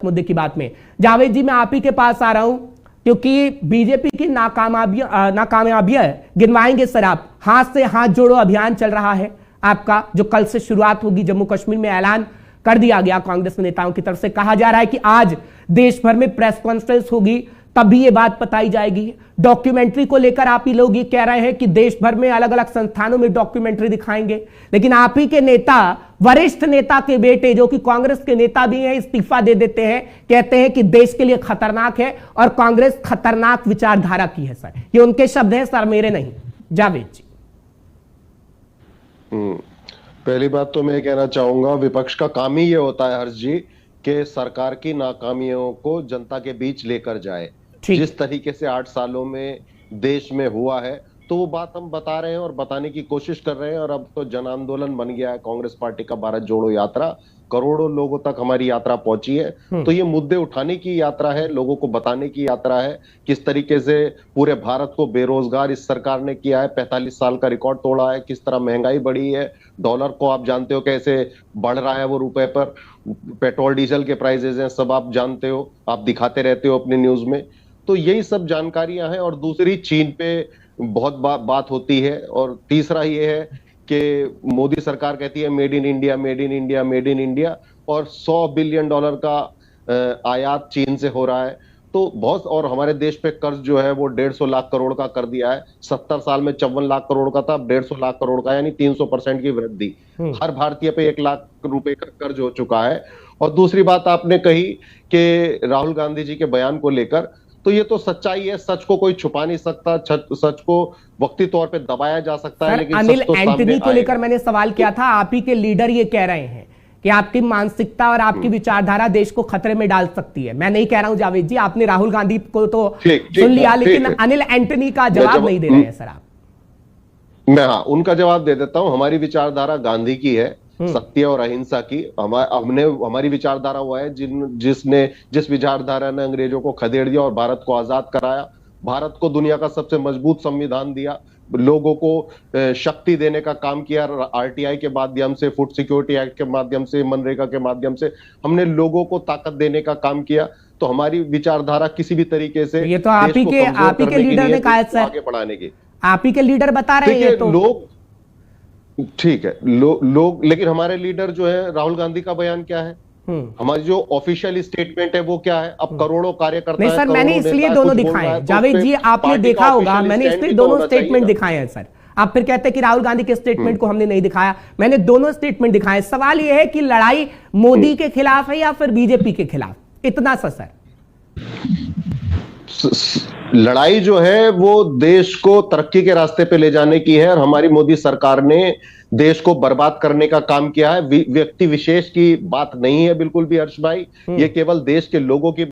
मुद्दे की बात में। जावेद जी, मैं आप ही के पास आ रहा हूं क्योंकि बीजेपी की नाकामयाबियां गिनवाएंगे सर आप। हाथ से हाथ जोड़ो अभियान चल रहा है आपका, जो कल से शुरुआत होगी। जम्मू कश्मीर में ऐलान कर दिया गया कांग्रेस नेताओं की तरफ से। कहा जा रहा है कि आज देश भर में प्रेस कॉन्फ्रेंस होगी, तभी ये बात बताई जाएगी। डॉक्यूमेंट्री को लेकर आप ही लोग ये कह रहे हैं कि देश भर में अलग अलग संस्थानों में डॉक्यूमेंट्री दिखाएंगे, लेकिन आप ही के नेता, वरिष्ठ नेता के बेटे जो कि कांग्रेस के नेता भी हैं, इस्तीफा दे देते हैं। कहते हैं कि देश के लिए खतरनाक है और कांग्रेस खतरनाक विचारधारा की है। सर, ये उनके शब्द हैं सर, मेरे नहीं। जावेद जी, पहली बात तो मैं कहना चाहूंगा, विपक्ष का काम ही ये होता है हर्ष जी कि सरकार की नाकामियों को जनता के बीच लेकर जाए। जिस तरीके से 8 सालों में देश में हुआ है, तो वो बात हम बता रहे हैं और बताने की कोशिश कर रहे हैं। और अब तो जन आंदोलन बन गया है कांग्रेस पार्टी का भारत जोड़ो यात्रा। करोड़ों लोगों तक हमारी यात्रा पहुंची है। तो ये मुद्दे उठाने की यात्रा है, लोगों को बताने की यात्रा है। किस तरीके से पूरे भारत को बेरोजगार इस सरकार ने किया है, 45 साल का रिकॉर्ड तोड़ा है, किस तरह महंगाई बढ़ी है, डॉलर को आप जानते हो कैसे बढ़ रहा है वो रुपए पर, पेट्रोल डीजल के प्राइसेस हैं, सब आप जानते हो, आप दिखाते रहते हो अपने न्यूज में। तो यही सब जानकारियां हैं। और दूसरी, चीन पे बहुत बात होती है। और तीसरा ये है कि मोदी सरकार कहती है made in India, made in India, made in India, और $100 बिलियन का आयात चीन से हो रहा है। तो बहुत, और हमारे देश पे कर्ज जो है वो 150 लाख करोड़ का कर दिया है। 70 साल में 54 लाख करोड़ का था, अब 150 लाख करोड़ का, यानी 300% की वृद्धि। हर भारतीय पे 1 लाख रुपए का कर्ज हो चुका है। और दूसरी बात आपने कही कि राहुल गांधी जी के बयान को लेकर, तो ये तो सच्चाई है, सच को कोई छुपा नहीं सकता, सच को वक्ती तौर पे दबाया जा सकता है, लेकिन अनिल सच तो एंटनी को लेकर मैंने सवाल किया था। आप ही के लीडर ये कह रहे हैं कि आपकी मानसिकता और आपकी विचारधारा देश को खतरे में डाल सकती है। मैं नहीं कह रहा हूं जावेद जी, आपने राहुल गांधी को तो सुन लिया, लेकिन अनिल एंटनी का जवाब नहीं दे रहे हैं सर आप। मैं उनका जवाब दे देता हूं। हमारी विचारधारा गांधी की है, सत्य और अहिंसा की। हमारी विचारधारा वो है जिस विचारधारा ने अंग्रेजों को खदेड़ दिया और भारत को आजाद कराया, भारत को दुनिया का सबसे मजबूत संविधान दिया, लोगों को शक्ति देने का काम किया। आरटीआई के माध्यम से, फूड सिक्योरिटी एक्ट के माध्यम से, मनरेगा के माध्यम से हमने लोगों को ताकत देने का काम किया। तो हमारी विचारधारा किसी भी तरीके से, ये तो आप ही के लीडर ने कहा सर, आगे बढ़ाने की आप ही के लीडर बता रहे हैं। तो लोग, ठीक है, लोग, लेकिन हमारे लीडर जो है, राहुल गांधी का बयान क्या है, हमारी जो ऑफिशियल स्टेटमेंट है वो क्या है? अब करोड़ों कार्यकर्ता नहीं सर, मैंने इसलिए दोनों दिखाए हैं जावेद जी, आपने देखा होगा, मैंने इसलिए दोनों स्टेटमेंट दिखाए हैं सर। आप फिर कहते हैं कि राहुल गांधी के स्टेटमेंट को हमने नहीं दिखाया। मैंने दोनों स्टेटमेंट दिखाए। सवाल यह है कि लड़ाई मोदी के खिलाफ है या फिर बीजेपी के खिलाफ, इतना सा सर। लड़ाई जो है वो देश को तरक्की के रास्ते पे ले जाने की है, और हमारी मोदी सरकार ने देश को बर्बाद करने का काम किया है। व्यक्ति विशेष की बात नहीं है बिल्कुल भी हर्ष भाई, ये केवल देश के लोगों की